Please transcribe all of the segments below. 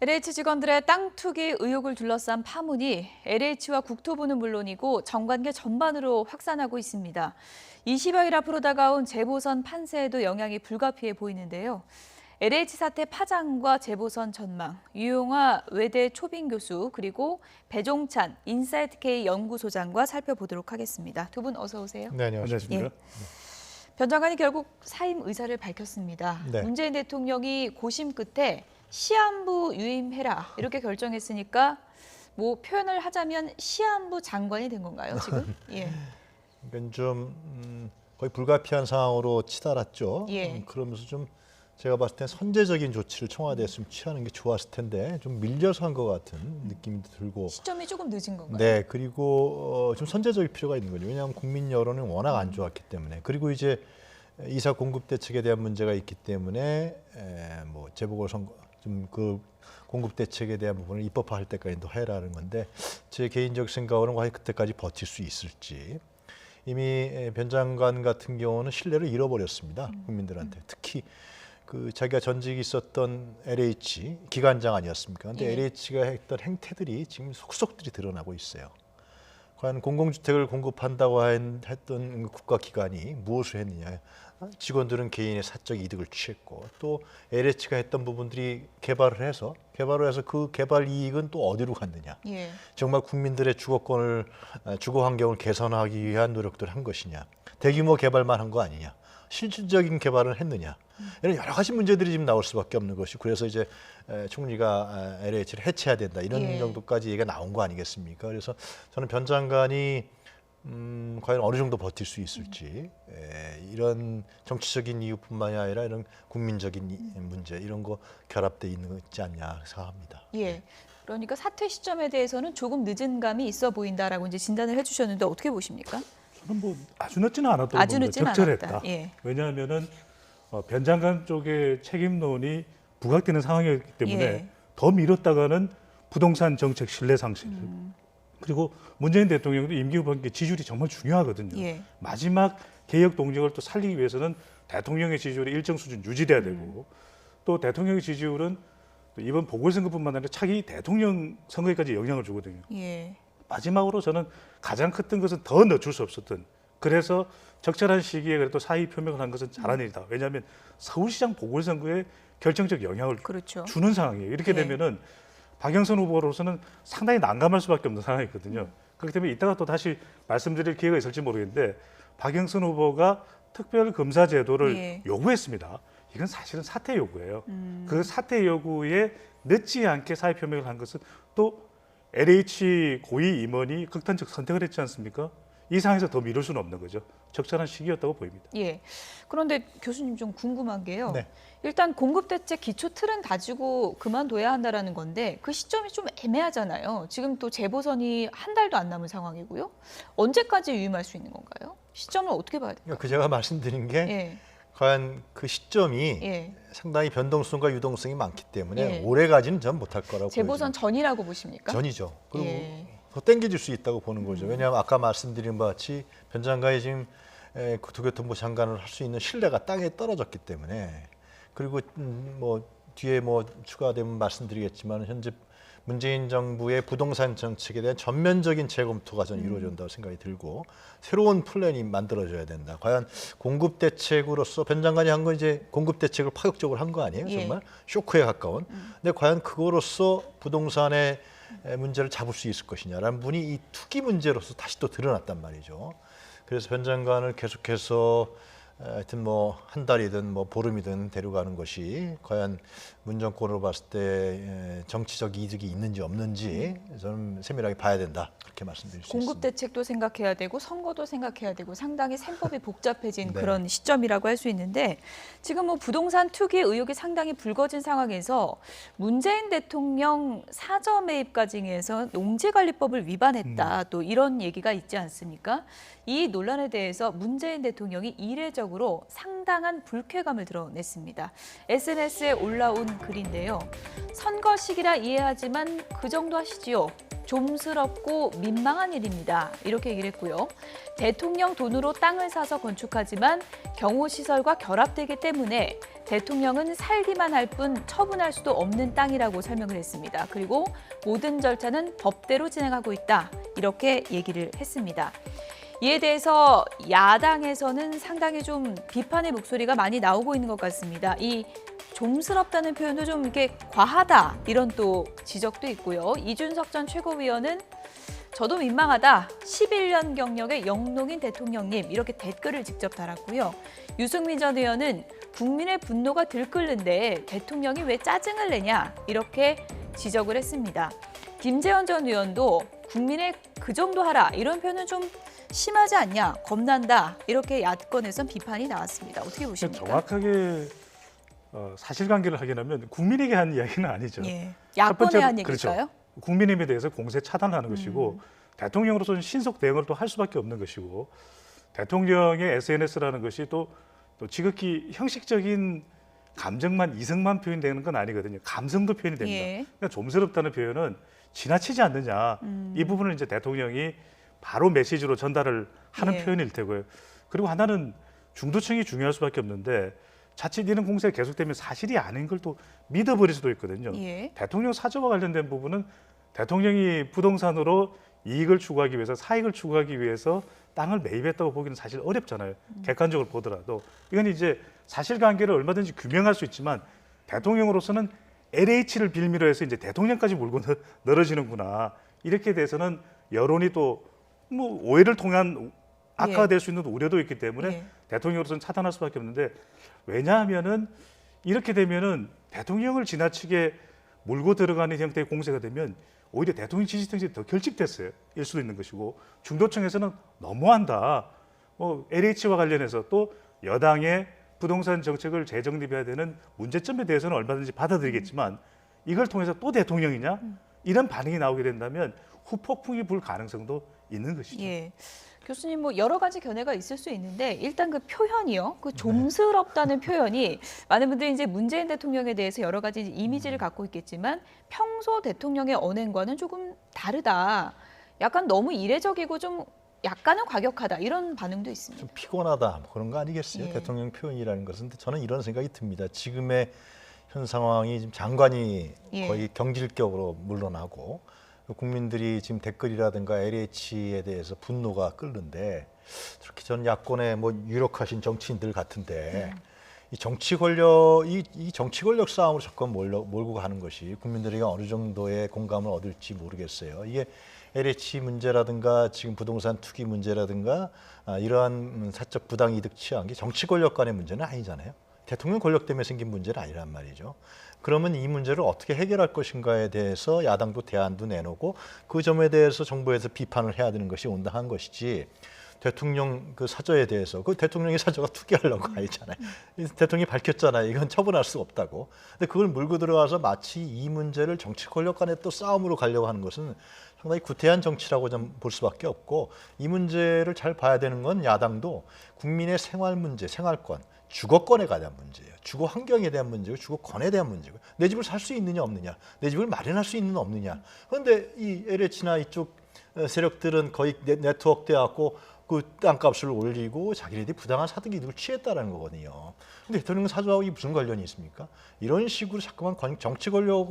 LH 직원들의 땅 투기 의혹을 둘러싼 파문이 LH와 국토부는 물론이고 정관계 전반으로 확산하고 있습니다. 20여일 앞으로 다가온 재보선 판세에도 영향이 불가피해 보이는데요. LH 사태 파장과 재보선 전망, 유용화 외대 초빙 교수 그리고 배종찬 인사이트K 연구소장과 살펴보도록 하겠습니다. 두 분 어서 오세요. 네, 안녕하십니까. 예. 변 장관이 결국 사임 의사를 밝혔습니다. 네. 문재인 대통령이 고심 끝에 시한부 유임해라 이렇게 결정했으니까 뭐 표현을 하자면 시한부 장관이 된 건가요 지금? 예. 이건 좀 거의 불가피한 상황으로 치달았죠. 예. 그러면서 좀 제가 봤을 때 선제적인 조치를 청와대에서 취하는 게 좋았을 텐데 좀 밀려서 한 것 같은 느낌이 들고. 시점이 조금 늦은 건가요? 네, 그리고 좀 선제적일 필요가 있는 거죠. 왜냐하면 국민 여론은 워낙 안 좋았기 때문에. 그리고 이제 이사 공급 대책에 대한 문제가 있기 때문에 뭐 재보궐선거 좀 그 공급 대책에 대한 부분을 입법화할 때까지 더 해라는 건데 제 개인적 생각으로는 과연 그때까지 버틸 수 있을지. 이미 변 장관 같은 경우는 신뢰를 잃어버렸습니다. 국민들한테. 특히 그 자기가 전직이 있었던 LH 기관장 아니었습니까? 근데 예. LH가 했던 행태들이 지금 속속들이 드러나고 있어요. 과연 공공주택을 공급한다고 했던 국가기관이 무엇을 했느냐. 직원들은 개인의 사적 이득을 취했고 또 LH가 했던 부분들이 개발을 해서 그 개발 이익은 또 어디로 갔느냐. 예. 정말 국민들의 주거 환경을 개선하기 위한 노력들을 한 것이냐. 대규모 개발만 한 거 아니냐. 실질적인 개발을 했느냐. 이런 여러 가지 문제들이 지금 나올 수밖에 없는 것이 그래서 이제 총리가 LH를 해체해야 된다 이런 예. 정도까지 얘기가 나온 거 아니겠습니까? 그래서 저는 변 장관이 과연 어느 정도 버틸 수 있을지 이런 정치적인 이유뿐만이 아니라 이런 국민적인 문제 이런 거 결합돼 있지 않냐 생각합니다. 예. 그러니까 사퇴 시점에 대해서는 조금 늦은 감이 있어 보인다라고 이제 진단을 해주셨는데 어떻게 보십니까? 저는 뭐 아주 늦지는 않았다고 아주 봅니다. 늦지는 적절했다. 않았다. 예. 왜냐하면은 변 장관 쪽의 책임론이 부각되는 상황이었기 때문에 예. 더 미뤘다가는 부동산 정책 신뢰 상실. 그리고 문재인 대통령도 임기 후반기 지지율이 정말 중요하거든요. 예. 마지막 개혁 동력을 또 살리기 위해서는 대통령의 지지율이 일정 수준 유지돼야 되고 또 대통령의 지지율은 또 이번 보궐선거뿐만 아니라 차기 대통령 선거에까지 영향을 주거든요. 예. 마지막으로 저는 가장 컸던 것은 더 늦출 수 없었던 그래서 적절한 시기에 그래도 사의 표명을 한 것은 잘한 일이다. 왜냐하면 서울시장 보궐선거에 결정적 영향을 그렇죠. 주는 상황이에요. 이렇게 예. 되면은 박영선 후보로서는 상당히 난감할 수밖에 없는 상황이거든요. 그렇기 때문에 이따가 또 다시 말씀드릴 기회가 있을지 모르겠는데 박영선 후보가 특별검사 제도를 예. 요구했습니다. 이건 사실은 사퇴 요구예요. 그 사퇴 요구에 늦지 않게 사의 표명을 한 것은 또 LH 고위 임원이 극단적 선택을 했지 않습니까? 이 상황에서 더 미룰 수는 없는 거죠. 적절한 시기였다고 보입니다. 예. 그런데 교수님 좀 궁금한 게요. 네. 일단 공급 대책 기초 틀은 다지고 그만둬야 한다라는 건데 그 시점이 좀 애매하잖아요. 지금 또 재보선이 한 달도 안 남은 상황이고요. 언제까지 유임할 수 있는 건가요? 시점을 어떻게 봐야 될까요? 그러니까 제가 말씀드린 게 예. 과연 그 시점이 예. 상당히 변동성과 유동성이 많기 때문에 예. 오래가지는 전 못할 거라고 재보선 보여집니다. 전이라고 보십니까? 전이죠. 그리고 예. 더 땡겨질 수 있다고 보는 거죠. 왜냐하면 아까 말씀드린 바와 같이 변 장관이 지금 국토교통부 장관을 할 수 있는 신뢰가 땅에 떨어졌기 때문에 그리고 뭐 뒤에 뭐 추가되면 말씀드리겠지만 현재 문재인 정부의 부동산 정책에 대한 전면적인 재검토가 저는 이루어진다고 생각이 들고 새로운 플랜이 만들어져야 된다. 과연 공급 대책으로서 변 장관이 한 건 이제 공급 대책을 파격적으로 한 거 아니에요? 예. 정말 쇼크에 가까운. 근데 과연 그거로서 부동산의 문제를 잡을 수 있을 것이냐라는 분이 이 투기 문제로서 다시 또 드러났단 말이죠. 그래서 변 장관을 계속해서 하여튼 뭐 한 달이든 뭐 보름이든 데려가는 것이 과연 문 정권으로 봤을 때 정치적 이득이 있는지 없는지 저는 세밀하게 봐야 된다 그렇게 말씀드릴 수 공급 있습니다. 대책도 생각해야 되고 선거도 생각해야 되고 상당히 셈법이 복잡해진 네. 그런 시점이라고 할 수 있는데 지금 뭐 부동산 투기 의혹이 상당히 불거진 상황에서 문재인 대통령 사저 매입 과정에서 농지관리법을 위반했다 또 이런 얘기가 있지 않습니까? 이 논란에 대해서 문재인 대통령이 이례적으로 상당한 불쾌감을 드러냈습니다. SNS에 올라온 글인데요. 선거 시기라 이해하지만 그 정도 하시지요. 좀스럽고 민망한 일입니다. 이렇게 얘기를 했고요. 대통령 돈으로 땅을 사서 건축하지만 경호시설과 결합되기 때문에 대통령은 살기만 할 뿐 처분할 수도 없는 땅이라고 설명을 했습니다. 그리고 모든 절차는 법대로 진행하고 있다. 이렇게 얘기를 했습니다. 이에 대해서 야당에서는 상당히 좀 비판의 목소리가 많이 나오고 있는 것 같습니다. 이 좀스럽다는 표현도 좀 이렇게 과하다 이런 또 지적도 있고요. 이준석 전 최고위원은 저도 민망하다. 11년 경력의 영농인 대통령님 이렇게 댓글을 직접 달았고요. 유승민 전 의원은 국민의 분노가 들끓는데 대통령이 왜 짜증을 내냐 이렇게 지적을 했습니다. 김재원 전 의원도 국민의 그 정도 하라 이런 표현은 좀 심하지 않냐, 겁난다 이렇게 야권에선 비판이 나왔습니다. 어떻게 보십니까? 정확하게 사실관계를 확인하면 국민에게 한 이야기는 아니죠. 예. 첫 야권에 번째로, 한 얘기일까요? 그렇죠. 국민의힘에 대해서 공세 차단하는 것이고 대통령으로서는 신속 대응을 또 할 수밖에 없는 것이고 대통령의 SNS라는 것이 또 지극히 형식적인 감정만 이성만 표현되는 건 아니거든요. 감성도 표현이 됩니다. 예. 그러니까 좀스럽다는 표현은 지나치지 않느냐. 이 부분을 이제 대통령이 바로 메시지로 전달을 하는 예. 표현일 테고요. 그리고 하나는 중도층이 중요할 수밖에 없는데 자칫 이런 공세가 계속되면 사실이 아닌 걸 또 믿어버릴 수도 있거든요. 예. 대통령 사저와 관련된 부분은 대통령이 부동산으로 이익을 추구하기 위해서 사익을 추구하기 위해서 땅을 매입했다고 보기는 사실 어렵잖아요. 객관적으로 보더라도 이건 이제 사실관계를 얼마든지 규명할 수 있지만 대통령으로서는 LH를 빌미로 해서 이제 대통령까지 물고 늘어지는구나 이렇게 돼서는 여론이 또 뭐 오해를 통한 악화가 될 수 있는 우려도 있기 때문에 예. 대통령으로서는 차단할 수밖에 없는데 왜냐하면은 이렇게 되면은 대통령을 지나치게 물고 들어가는 형태의 공세가 되면 오히려 대통령 지지층이 더 결집됐어요. 일 수도 있는 것이고 중도층에서는 너무한다. LH와 관련해서 또 여당의 부동산 정책을 재정립해야 되는 문제점에 대해서는 얼마든지 받아들이겠지만 이걸 통해서 또 대통령이냐? 이런 반응이 나오게 된다면 후폭풍이 불 가능성도 있는 것이죠. 예. 교수님 뭐 여러 가지 견해가 있을 수 있는데 일단 그 표현이요. 그 좀스럽다는 표현이 많은 분들이 이제 문재인 대통령에 대해서 여러 가지 이미지를 갖고 있겠지만 평소 대통령의 언행과는 조금 다르다. 약간 너무 이례적이고 좀 약간은 과격하다. 이런 반응도 있습니다. 좀 피곤하다 뭐 그런 거 아니겠어요? 예. 대통령 표현이라는 것은. 근데 저는 이런 생각이 듭니다. 지금의 현 상황이 지금 장관이 예. 거의 경질격으로 물러나고 국민들이 지금 댓글이라든가 LH에 대해서 분노가 끓는데 특히 전 야권의 뭐 유력하신 정치인들 같은데 이 정치 권력 이 정치 권력 싸움으로 자꾸 몰고 가는 것이 국민들에게 어느 정도의 공감을 얻을지 모르겠어요. 이게 LH 문제라든가 지금 부동산 투기 문제라든가 이러한 사적 부당 이득 취한 게 정치 권력 간의 문제는 아니잖아요. 대통령 권력 때문에 생긴 문제는 아니란 말이죠. 그러면 이 문제를 어떻게 해결할 것인가에 대해서 야당도 대안도 내놓고 그 점에 대해서 정부에서 비판을 해야 되는 것이 온당한 것이지 대통령 그 사저에 대해서 그 대통령의 사저가 투기하려고 아니잖아요. 대통령이 밝혔잖아요. 이건 처분할 수 없다고. 근데 그걸 물고 들어가서 마치 이 문제를 정치 권력 간의 또 싸움으로 가려고 하는 것은 상당히 구태한 정치라고 좀 볼 수밖에 없고 이 문제를 잘 봐야 되는 건 야당도 국민의 생활 문제, 생활권, 주거권에 관한 문제예요. 주거 환경에 대한 문제고 주거권에 대한 문제고 내 집을 살 수 있느냐 없느냐, 내 집을 마련할 수 있느냐 없느냐. 그런데 이 LH나 이쪽 세력들은 거의 네트워크 돼갖고 그 땅값을 올리고 자기네들이 부당한 사득 이득을 취했다는 거거든요. 근데 대통령 사주하고 이게 무슨 관련이 있습니까? 이런 식으로 자꾸만 정치 권력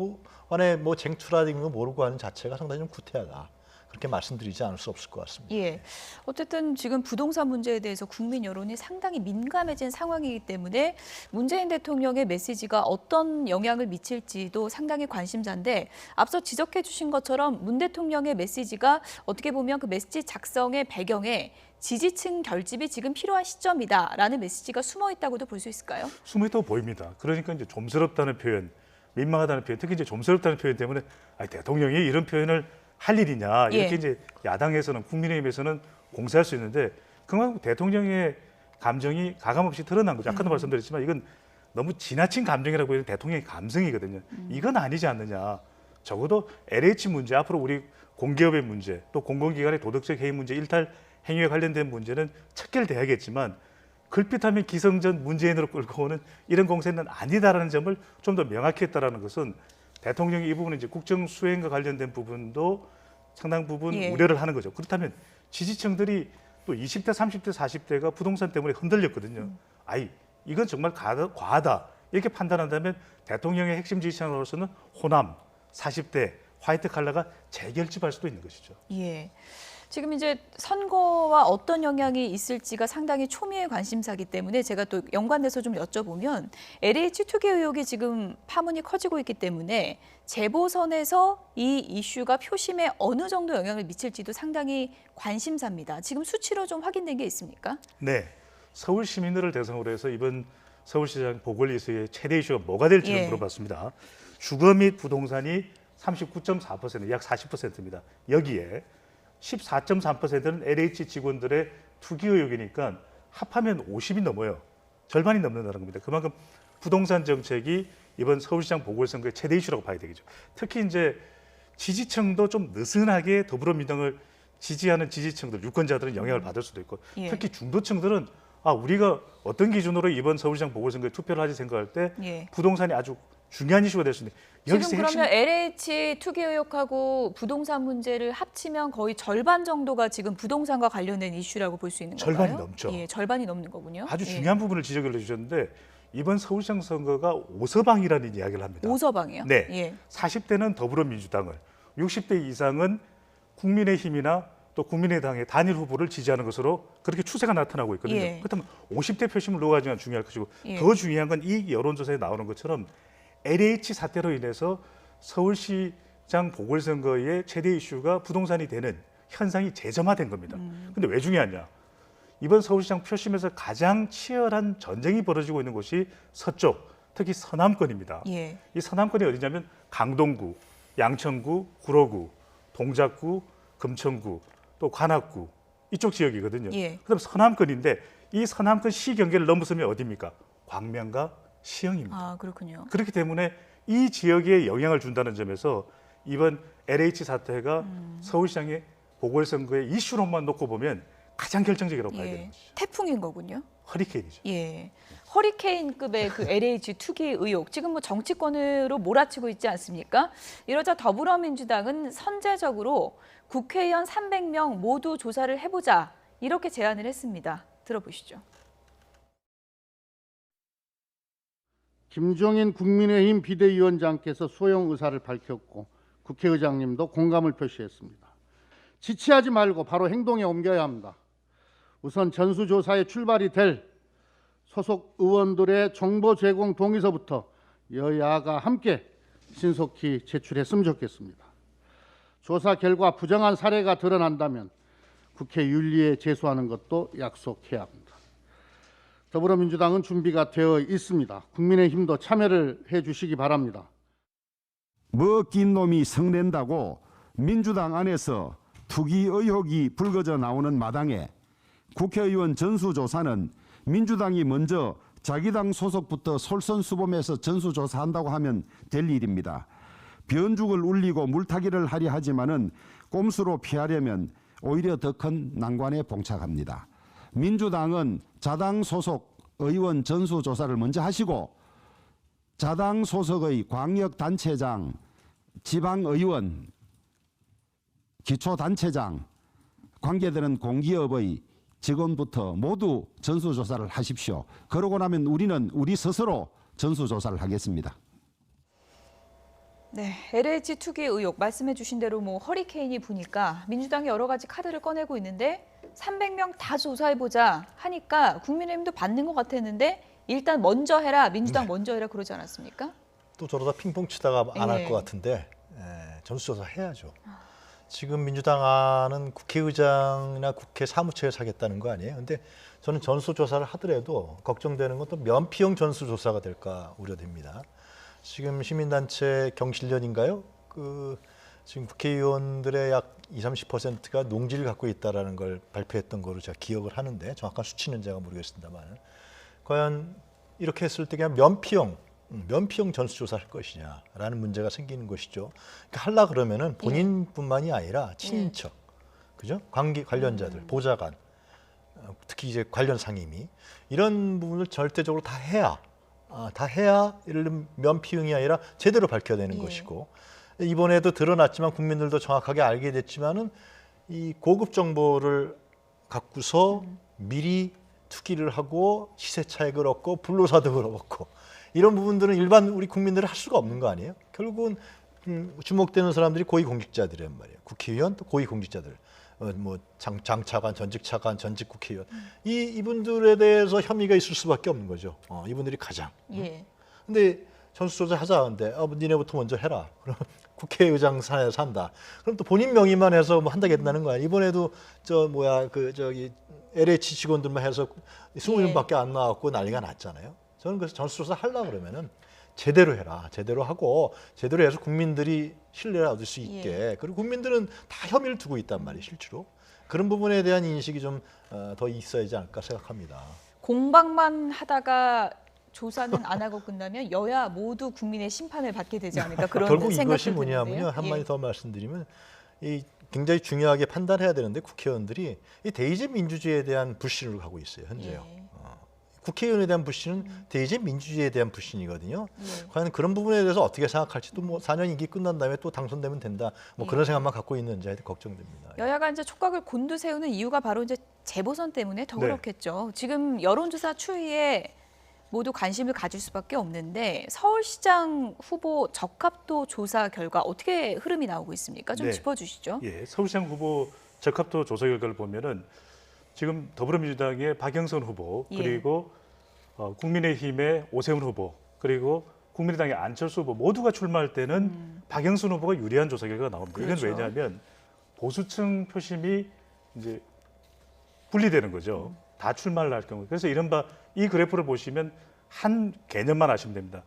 간의 뭐 쟁투라든가 모르고 하는 자체가 상당히 좀 구태하다. 그렇게 말씀드리지 않을 수 없을 것 같습니다. 예. 어쨌든 지금 부동산 문제에 대해서 국민 여론이 상당히 민감해진 상황이기 때문에 문재인 대통령의 메시지가 어떤 영향을 미칠지도 상당히 관심사인데 앞서 지적해 주신 것처럼 문 대통령의 메시지가 어떻게 보면 그 메시지 작성의 배경에 지지층 결집이 지금 필요한 시점이다라는 메시지가 숨어 있다고도 볼 수 있을까요? 숨어 있다고 보입니다. 그러니까 이제 좀스럽다는 표현, 민망하다는 표현, 특히 이제 좀스럽다는 표현 때문에 대통령이 이런 표현을 할 일이냐 이렇게 예. 이제 야당에서는 국민의힘에서는 공세할 수 있는데 그만큼 대통령의 감정이 가감없이 드러난 거죠. 아까도 말씀드렸지만 이건 너무 지나친 감정이라고 해서 대통령의 감성이거든요. 이건 아니지 않느냐. 적어도 LH 문제, 앞으로 우리 공기업의 문제, 또 공공기관의 도덕적 해임 문제, 일탈 행위에 관련된 문제는 척결돼야겠지만 글빛하면 기성전 문재인으로 끌고 오는 이런 공세는 아니다라는 점을 좀 더 명확히 했다라는 것은 대통령이 이 부분은 이제 국정 수행과 관련된 부분도 상당 부분 예. 우려를 하는 거죠. 그렇다면 지지층들이 또 20대, 30대, 40대가 부동산 때문에 흔들렸거든요. 아이, 이건 정말 과하다. 이렇게 판단한다면 대통령의 핵심 지지층으로서는 호남, 40대, 화이트 칼라가 재결집할 수도 있는 것이죠. 예. 지금 이제 선거와 어떤 영향이 있을지가 상당히 초미의 관심사기 때문에 제가 또 연관돼서 좀 여쭤보면 LH 투기 의혹이 지금 파문이 커지고 있기 때문에 재보선에서 이 이슈가 표심에 어느 정도 영향을 미칠지도 상당히 관심사입니다. 지금 수치로 좀 확인된 게 있습니까? 네, 서울 시민들을 대상으로 해서 이번 서울시장 보궐이수의 최대 이슈가 뭐가 될지 예. 물어봤습니다. 주거 및 부동산이 39.4%, 약 40%입니다. 여기에 14.3%는 LH 직원들의 투기 의혹이니까 합하면 50이 넘어요. 절반이 넘는다는 겁니다. 그만큼 부동산 정책이 이번 서울시장 보궐선거의 최대 이슈라고 봐야 되겠죠. 특히 이제 지지층도 좀 느슨하게 더불어민주당을 지지하는 지지층들, 유권자들은 영향을 받을 수도 있고 예. 특히 중도층들은 우리가 어떤 기준으로 이번 서울시장 보궐선거에 투표를 하지 생각할 때 예. 부동산이 아주 중요한 이슈가 될 수 있는데 지금 그러면 LH 투기 의혹하고 부동산 문제를 합치면 거의 절반 정도가 지금 부동산과 관련된 이슈라고 볼 수 있는 건가요? 절반이 넘죠. 예, 절반이 넘는 거군요. 아주 예. 중요한 부분을 지적을 해주셨는데 이번 서울시장 선거가 오서방이라는 이야기를 합니다. 오서방이요? 네. 예. 40대는 더불어민주당을, 60대 이상은 국민의힘이나 또 국민의당의 단일 후보를 지지하는 것으로 그렇게 추세가 나타나고 있거든요. 예. 그렇다면 50대 표심을 넣어가지고 중요할 것이고 예. 더 중요한 건 이 여론조사에 나오는 것처럼 LH 사태로 인해서 서울시장 보궐선거의 최대 이슈가 부동산이 되는 현상이 재점화된 겁니다. 근데 왜 중요하냐? 이번 서울시장 표심에서 가장 치열한 전쟁이 벌어지고 있는 곳이 서쪽, 특히 서남권입니다. 예. 이 서남권이 어디냐면 강동구, 양천구, 구로구, 동작구, 금천구, 또 관악구 이쪽 지역이거든요. 예. 그다음 서남권인데 이 서남권 시 경계를 넘어서면 어디입니까? 광명과 시흥입니다. 아, 그렇군요. 그렇기 때문에 이 지역에 영향을 준다는 점에서 이번 LH 사태가 서울시장의 보궐선거의 이슈로만 놓고 보면 가장 결정적이라고 봐야 되는 예. 것이죠. 태풍인 거군요. 허리케인이죠. 예. 허리케인급의 그 LH 투기 의혹 지금 뭐 정치권으로 몰아치고 있지 않습니까? 이러자 더불어민주당은 선제적으로 국회의원 300명 모두 조사를 해보자 이렇게 제안을 했습니다. 들어보시죠. 김종인 국민의힘 비대위원장께서 소용 의사를 밝혔고 국회의장님도 공감을 표시했습니다. 지체하지 말고 바로 행동에 옮겨야 합니다. 우선 전수조사에 출발이 될 소속 의원들의 정보 제공 동의서부터 여야가 함께 신속히 제출했으면 좋겠습니다. 조사 결과 부정한 사례가 드러난다면 국회 윤리에 제소하는 것도 약속해야 합니다. 더불어민주당은 준비가 되어 있습니다. 국민의힘도 참여를 해주시기 바랍니다. 먹긴 놈이 성낸다고 민주당 안에서 투기 의혹이 불거져 나오는 마당에 국회의원 전수조사는 민주당이 먼저 자기 당 소속부터 솔선수범해서 전수조사한다고 하면 될 일입니다. 변죽을 울리고 물타기를 하려 하지만은 꼼수로 피하려면 오히려 더 큰 난관에 봉착합니다. 민주당은 자당 소속 의원 전수조사를 먼저 하시고 자당 소속의 광역단체장, 지방의원, 기초단체장, 관계되는 공기업의 직원부터 모두 전수조사를 하십시오. 그러고 나면 우리는 우리 스스로 전수조사를 하겠습니다. 네, LH 투기 의혹 말씀해 주신 대로 뭐 허리케인이 부니까 민주당이 여러 가지 카드를 꺼내고 있는데 300명 다 조사해보자 하니까 국민의힘도 받는 것 같았는데 일단 먼저 해라, 민주당 먼저 해라 그러지 않았습니까? 또 저러다 핑퐁 치다가 안 할 예. 것 같은데 전수조사 해야죠. 지금 민주당안은 국회의장이나 국회 사무처에서 하겠다는 거 아니에요? 근데 저는 전수조사를 하더라도 걱정되는 건 또 면피용 전수조사가 될까 우려됩니다. 지금 시민단체 경실련인가요? 지금 국회의원들의 약 20-30%가 농지를 갖고 있다라는 걸 발표했던 거로 제가 기억을 하는데 정확한 수치는 제가 모르겠습니다만 과연 이렇게 했을 때 그냥 면피용 전수조사를 할 것이냐라는 문제가 생기는 것이죠. 그러니까 하려 그러면은 본인뿐만이 아니라 친인척, 그죠? 관련자들, 보좌관, 특히 이제 관련 상임위 이런 부분을 절대적으로 다 해야 예를 들면 면피용이 아니라 제대로 밝혀야 되는 것이고 이번에도 드러났지만 국민들도 정확하게 알게 됐지만은 이 고급 정보를 갖고서 미리 투기를 하고 시세 차익을 얻고 불로소득을 얻고 이런 부분들은 일반 우리 국민들은 할 수가 없는 거 아니에요? 결국은 주목되는 사람들이 고위공직자들이란 말이에요. 국회의원 또 고위공직자들. 뭐 장차관, 전직 차관, 전직 국회의원 이분들에 대해서 혐의가 있을 수밖에 없는 거죠. 이분들이 가장. 예. 근데 전수조사 하자는데 니네부터 먼저 해라. 그럼 국회의장 산에서 한다. 그럼 또 본인 명의만 해서 뭐 한다겠다는 거야. 이번에도 저기 LH 직원들만 해서 20명밖에 안 나왔고 난리가 났잖아요. 저는 그래서 전수조사 하려고 그러면은 제대로 해라. 제대로 하고 제대로 해서 국민들이 신뢰를 얻을 수 있게. 그리고 국민들은 다 혐의를 두고 있단 말이에요. 실제로. 그런 부분에 대한 인식이 좀 더 있어야지 않을까 생각합니다. 공방만 하다가 조사는 안 하고 끝나면 여야 모두 국민의 심판을 받게 되지 않을까 그런 결국 생각도 이것이 뭐냐면요. 한마디 더 말씀드리면 이 굉장히 중요하게 판단해야 되는데 국회의원들이 이 대의제 민주주의에 대한 불신을 하고 있어요. 현재요. 예. 국회의원에 대한 불신은 대의제 민주주의에 대한 불신이거든요. 예. 과연 그런 부분에 대해서 어떻게 생각할지도 뭐 4년 임기 끝난 다음에 또 당선되면 된다. 뭐 그런 생각만 갖고 있는지 걱정됩니다. 여야가 이제 촉각을 곤두세우는 이유가 바로 이제 재보선 때문에 더 네. 그렇겠죠. 지금 여론조사 추이에 모두 관심을 가질 수밖에 없는데 서울시장 후보 적합도 조사 결과 어떻게 흐름이 나오고 있습니까? 좀 네. 짚어주시죠. 예, 서울시장 후보 적합도 조사 결과를 보면은 지금 더불어민주당의 박영선 후보 예. 그리고 국민의힘의 오세훈 후보 그리고 국민의당의 안철수 후보 모두가 출마할 때는 박영선 후보가 유리한 조사 결과가 나옵니다. 그렇죠. 이건 왜냐하면 보수층 표심이 이제 분리되는 거죠. 다 출마를 할 경우. 그래서 이른바 이 그래프를 보시면 한 개념만 아시면 됩니다.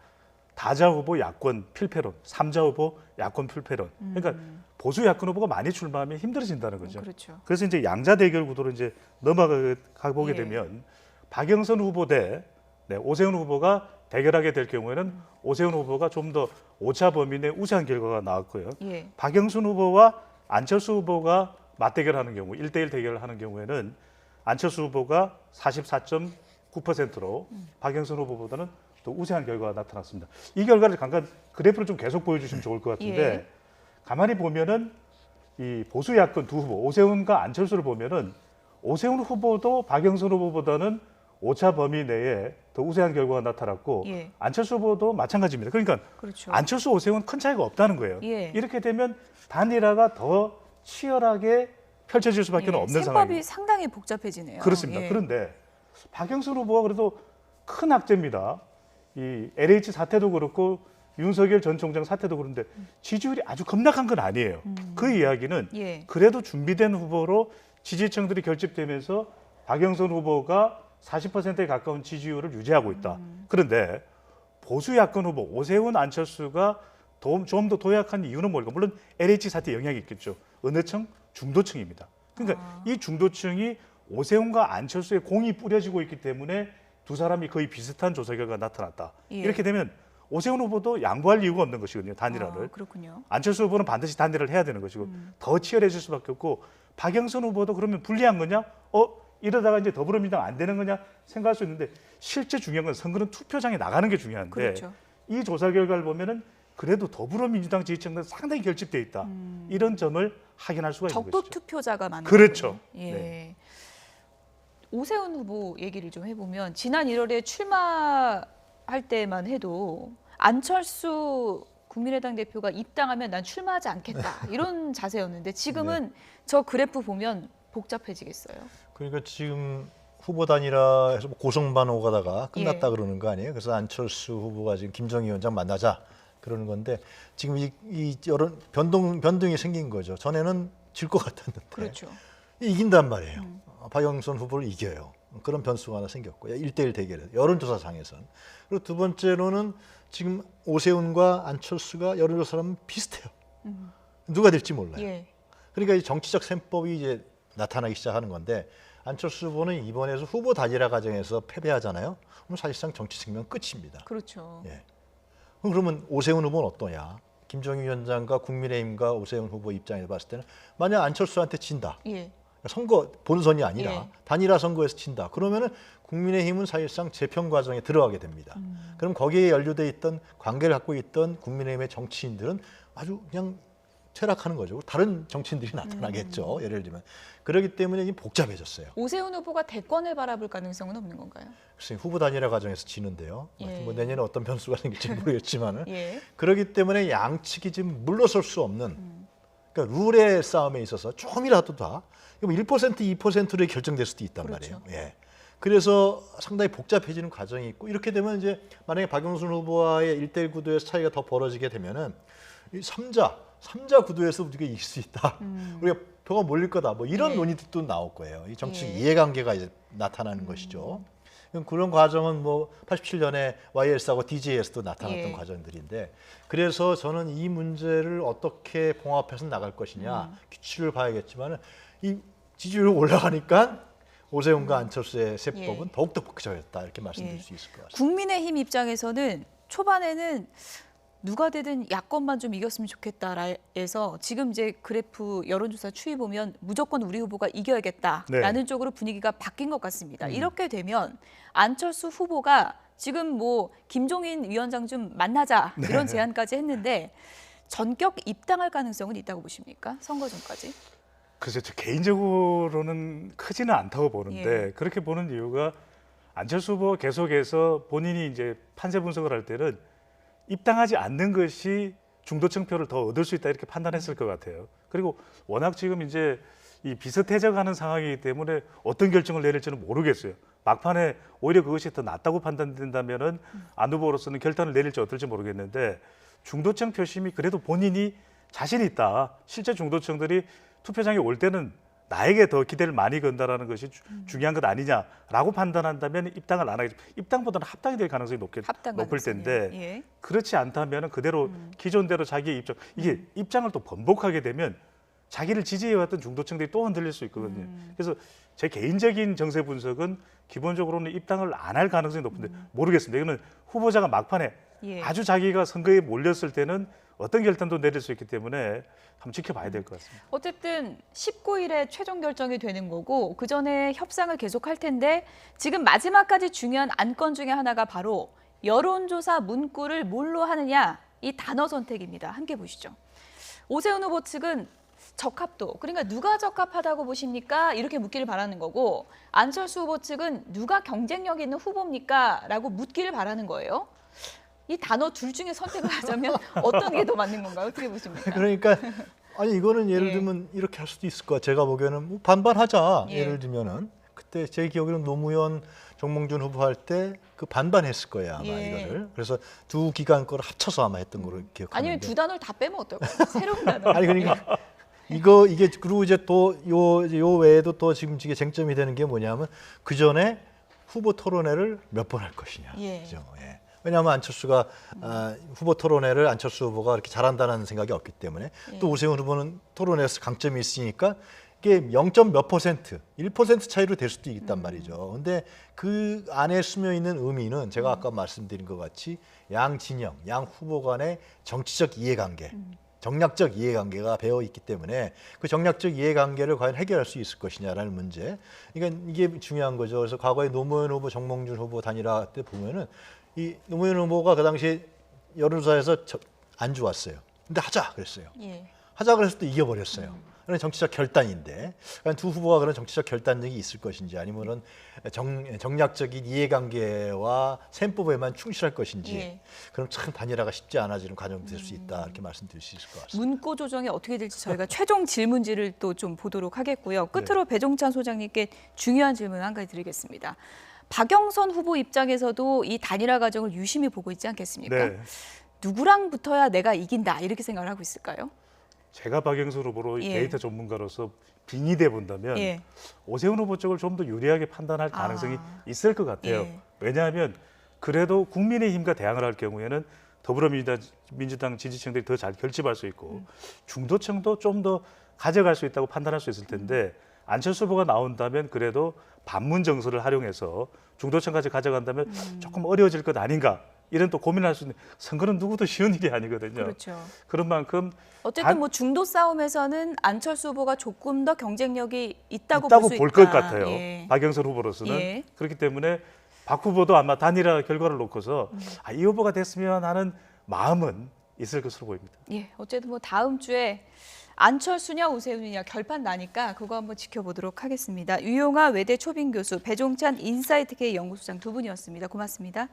다자 후보 야권 필패론, 삼자 후보 야권 필패론. 그러니까 보수 야권 후보가 많이 출마하면 힘들어진다는 거죠. 그렇죠. 그래서 이제 양자 대결 구도로 이제 넘어가 보게 예. 되면 박영선 후보 대 오세훈 후보가 대결하게 될 경우에는 오세훈 후보가 좀 더 오차 범위 내 우세한 결과가 나왔고요. 예. 박영순 후보와 안철수 후보가 맞대결하는 경우 1대1 대결을 하는 경우에는 안철수 후보가 44.9%로 박영선 후보보다는 또 우세한 결과가 나타났습니다. 이 결과를 잠깐 그래프를 좀 계속 보여주시면 좋을 것 같은데 예. 가만히 보면은 이 보수 야권 두 후보 오세훈과 안철수를 보면은 오세훈 후보도 박영선 후보보다는 오차 범위 내에 더 우세한 결과가 나타났고 예. 안철수 후보도 마찬가지입니다. 그러니까 그렇죠. 안철수 오세훈 큰 차이가 없다는 거예요. 예. 이렇게 되면 단일화가 더 치열하게 펼쳐질 수밖에 없는 셈법이 상황입니다. 상당히 복잡해지네요. 그렇습니다. 예. 그런데 박영선 후보가 그래도 큰 악재입니다. 이 LH 사태도 그렇고 윤석열 전 총장 사태도 그런데 지지율이 아주 급락한 건 아니에요. 그 이야기는 예. 그래도 준비된 후보로 지지층들이 결집되면서 박영선 후보가 40%에 가까운 지지율을 유지하고 있다. 그런데 보수 야권 후보 오세훈 안철수가 좀 더 도약한 이유는 뭘까? 물론 LH 사태 영향이 있겠죠. 어느 층? 중도층입니다. 그러니까 이 중도층이 오세훈과 안철수의 공이 뿌려지고 있기 때문에 두 사람이 거의 비슷한 조사 결과가 나타났다. 예. 이렇게 되면 오세훈 후보도 양보할 이유가 없는 것이거든요. 단일화를. 그렇군요. 안철수 후보는 반드시 단일화를 해야 되는 것이고 더 치열해질 수밖에 없고 박영선 후보도 그러면 불리한 거냐? 이러다가 이제 더불어민주당 안 되는 거냐 생각할 수 있는데 실제 중요한 건 선거는 투표장에 나가는 게 중요한데 그렇죠. 이 조사 결과를 보면은 그래도 더불어민주당 지지층은 상당히 결집돼 있다. 이런 점을 확인할 수가 있는 적도 것이죠. 투표자가 많은 그렇죠. 거군요. 예. 네. 오세훈 후보 얘기를 좀 해보면 지난 1월에 출마할 때만 해도 안철수 국민의당 대표가 입당하면 난 출마하지 않겠다 이런 자세였는데 지금은 저 그래프 보면 복잡해지겠어요. 그러니까 지금 후보 단일화해서 고성반 오가다가 끝났다 예. 그러는 거 아니에요? 그래서 안철수 후보가 지금 김정희 위원장 만나자 그러는 건데 지금 이 여러 변동이 생긴 거죠. 전에는 질 것 같았는데 그렇죠. 이긴단 말이에요. 박영선 후보를 이겨요. 그런 변수가 하나 생겼고 1대1 대결에 여론조사상에서는. 그리고 두 번째로는 지금 오세훈과 안철수가 여론조사하면 비슷해요. 누가 될지 몰라요. 예. 그러니까 이 정치적 셈법이 이제 나타나기 시작하는 건데 안철수 후보는 이번에서 후보 단일화 과정에서 패배하잖아요. 그럼 사실상 정치 생명 끝입니다. 그렇죠. 예. 그러면 오세훈 후보는 어떠냐? 김정희 위원장과 국민의힘과 오세훈 후보 입장에서 봤을 때는 만약 안철수한테 진다. 예. 선거 본선이 아니라 예. 단일화 선거에서 진다. 그러면은 국민의힘은 사실상 재편 과정에 들어가게 됩니다. 그럼 거기에 연루돼 있던 관계를 갖고 있던 국민의힘의 정치인들은 아주 그냥 퇴락하는 거죠. 다른 정치인들이 나타나겠죠. 예를 들면. 그렇기 때문에 이제 복잡해졌어요. 오세훈 후보가 대권을 바라볼 가능성은 없는 건가요? 글쎄 후보 단일화 과정에서 지는데요. 예. 뭐 내년에 어떤 변수가 생길지 모르겠지만은 예. 그렇기 때문에 양측이 지금 물러설 수 없는 그러니까 룰의 싸움에 있어서 조금이라도 다 1%, 2%로 결정될 수도 있단 그렇죠. 말이에요. 예. 그래서 상당히 복잡해지는 과정이 있고 이렇게 되면 이제 만약에 박영순 후보와의 1대1 구도에서 차이가 더 벌어지게 되면은 이 3자 구도에서 우리가 이길 수 있다. 우리가 표가 몰릴 거다. 뭐 이런 예. 논의도 나올 거예요. 이 정치적 예. 이해관계가 이제 나타나는 것이죠. 그런 과정은 뭐 87년에 YS하고 DJ에서도 나타났던 예. 과정들인데 그래서 저는 이 문제를 어떻게 봉합해서 나갈 것이냐 규칙을 봐야겠지만 이 지지율이 올라가니까 오세훈과 안철수의 세법은 예. 더욱더 복잡해졌다 이렇게 말씀드릴 예. 수 있을 것 같습니다. 국민의힘 입장에서는 초반에는 누가 되든 야권만 좀 이겼으면 좋겠다 해서 지금 이제 그래프 여론조사 추이 보면 무조건 우리 후보가 이겨야겠다라는 네. 쪽으로 분위기가 바뀐 것 같습니다. 이렇게 되면 안철수 후보가 지금 뭐 김종인 위원장 좀 만나자 이런 제안까지 했는데 전격 입당할 가능성은 있다고 보십니까? 선거 전까지? 글쎄 저 개인적으로는 크지는 않다고 보는데 예. 그렇게 보는 이유가 안철수 후보 계속해서 본인이 이제 판세 분석을 할 때는 입당하지 않는 것이 중도층 표를 더 얻을 수 있다 이렇게 판단했을 것 같아요. 그리고 워낙 지금 이제 이 비슷해져가는 상황이기 때문에 어떤 결정을 내릴지는 모르겠어요. 막판에 오히려 그것이 더 낫다고 판단된다면은 안 후보로서는 결단을 내릴지 어떨지 모르겠는데 중도층 표심이 그래도 본인이 자신 있다. 실제 중도층들이 투표장에 올 때는 나에게 더 기대를 많이 건다라는 것이 중요한 것 아니냐라고 판단한다면 입당을 안 하겠죠. 입당보다는 합당이 될 가능성이 합당 높을 가능성이요. 텐데 예. 그렇지 않다면 그대로 기존대로 자기의 입장 이게 입장을 또 번복하게 되면 자기를 지지해왔던 중도층들이 또 흔들릴 수 있거든요. 그래서 제 개인적인 정세 분석은 기본적으로는 입당을 안 할 가능성이 높은데 모르겠습니다. 이거는 후보자가 막판에 예. 아주 자기가 선거에 몰렸을 때는 어떤 결단도 내릴 수 있기 때문에 한번 지켜봐야 될 것 같습니다. 어쨌든 19일에 최종 결정이 되는 거고 그 전에 협상을 계속할 텐데 지금 마지막까지 중요한 안건 중에 하나가 바로 여론조사 문구를 뭘로 하느냐 이 단어 선택입니다. 함께 보시죠. 오세훈 후보 측은 적합도, 그러니까 누가 적합하다고 보십니까? 이렇게 묻기를 바라는 거고 안철수 후보 측은 누가 경쟁력 있는 후보입니까? 라고 묻기를 바라는 거예요. 이 단어 둘 중에 선택을 하자면 어떤 게 더 맞는 건가요? 어떻게 보십니까? 그러니까 아니 이거는 예를 예. 들면 이렇게 할 수도 있을 것 같아요. 제가 보기에는 뭐 반반하자. 예. 예를 들면은 그때 제 기억에는 노무현 정몽준 후보 할 때 그 반반했을 거예요 아마 예. 이거를. 그래서 두 기간 거를 합쳐서 아마 했던 걸로 기억하는데. 아니면 두 단어를 다 빼면 어떨까요? 새로운 단어. 아니 그러니까 이게 그리고 이제 또 요 외에도 또 지금 이게 쟁점이 되는 게 뭐냐면 그 전에 후보 토론회를 몇 번 할 것이냐. 예. 그죠? 예. 왜냐하면 안철수가 후보 토론회를 안철수 후보가 그렇게 잘한다는 생각이 없기 때문에 또 오세훈 후보는 토론회에서 강점이 있으니까 이게 0.몇 %, 1% 차이로 될 수도 있단 말이죠. 근데 그 안에 스며 있는 의미는 제가 아까 말씀드린 것 같이 양 진영, 양 후보 간의 정치적 이해관계, 정략적 이해관계가 배어 있기 때문에 그 정략적 이해관계를 과연 해결할 수 있을 것이냐라는 문제. 그러니까 이게 중요한 거죠. 그래서 과거에 노무현 후보, 정몽준 후보 단일화 때 보면은 이 노무현 후보가 그 당시에 여론조사에서 안 좋았어요. 근데 하자 그랬어요. 예. 하자 그래서 또 이겨버렸어요. 그런 정치적 결단인데 그러니까 두 후보가 그런 정치적 결단력이 있을 것인지 아니면은 정략적인 이해관계와 셈법에만 충실할 것인지 예. 그럼 참 단일화가 쉽지 않아지는 과정이 될 수 있다 이렇게 말씀드릴 수 있을 것 같습니다. 문구 조정이 어떻게 될지 저희가 최종 질문지를 또 좀 보도록 하겠고요. 끝으로 배종찬 소장님께 중요한 질문 한 가지 드리겠습니다. 박영선 후보 입장에서도 이 단일화 과정을 유심히 보고 있지 않겠습니까? 네. 누구랑 붙어야 내가 이긴다 이렇게 생각을 하고 있을까요? 제가 박영선 후보로 예. 데이터 전문가로서 빙의돼 본다면 예. 오세훈 후보 쪽을 좀 더 유리하게 판단할 가능성이 있을 것 같아요. 예. 왜냐하면 그래도 국민의힘과 대항을 할 경우에는 더불어민주당 지지층들이 더 잘 결집할 수 있고 중도층도 좀 더 가져갈 수 있다고 판단할 수 있을 텐데 안철수 후보가 나온다면 그래도 반문 정서를 활용해서 중도층까지 가져간다면 조금 어려워질 것 아닌가 이런 또 고민할 수 있는 선거는 누구도 쉬운 일이 아니거든요. 그렇죠. 그런 만큼 어쨌든 뭐 중도 싸움에서는 안철수 후보가 조금 더 경쟁력이 있다고 있다고 볼 수 볼 있다. 것 같아요. 예. 박영선 후보로서는 예. 그렇기 때문에 박 후보도 아마 단일화 결과를 놓고서 이 후보가 됐으면 하는 마음은 있을 것으로 보입니다. 예, 어쨌든 뭐 다음 주에 안철수냐 오세훈이냐 결판 나니까 그거 한번 지켜보도록 하겠습니다. 유용하 외대 초빙 교수, 배종찬 인사이트K 연구소장 두 분이었습니다. 고맙습니다.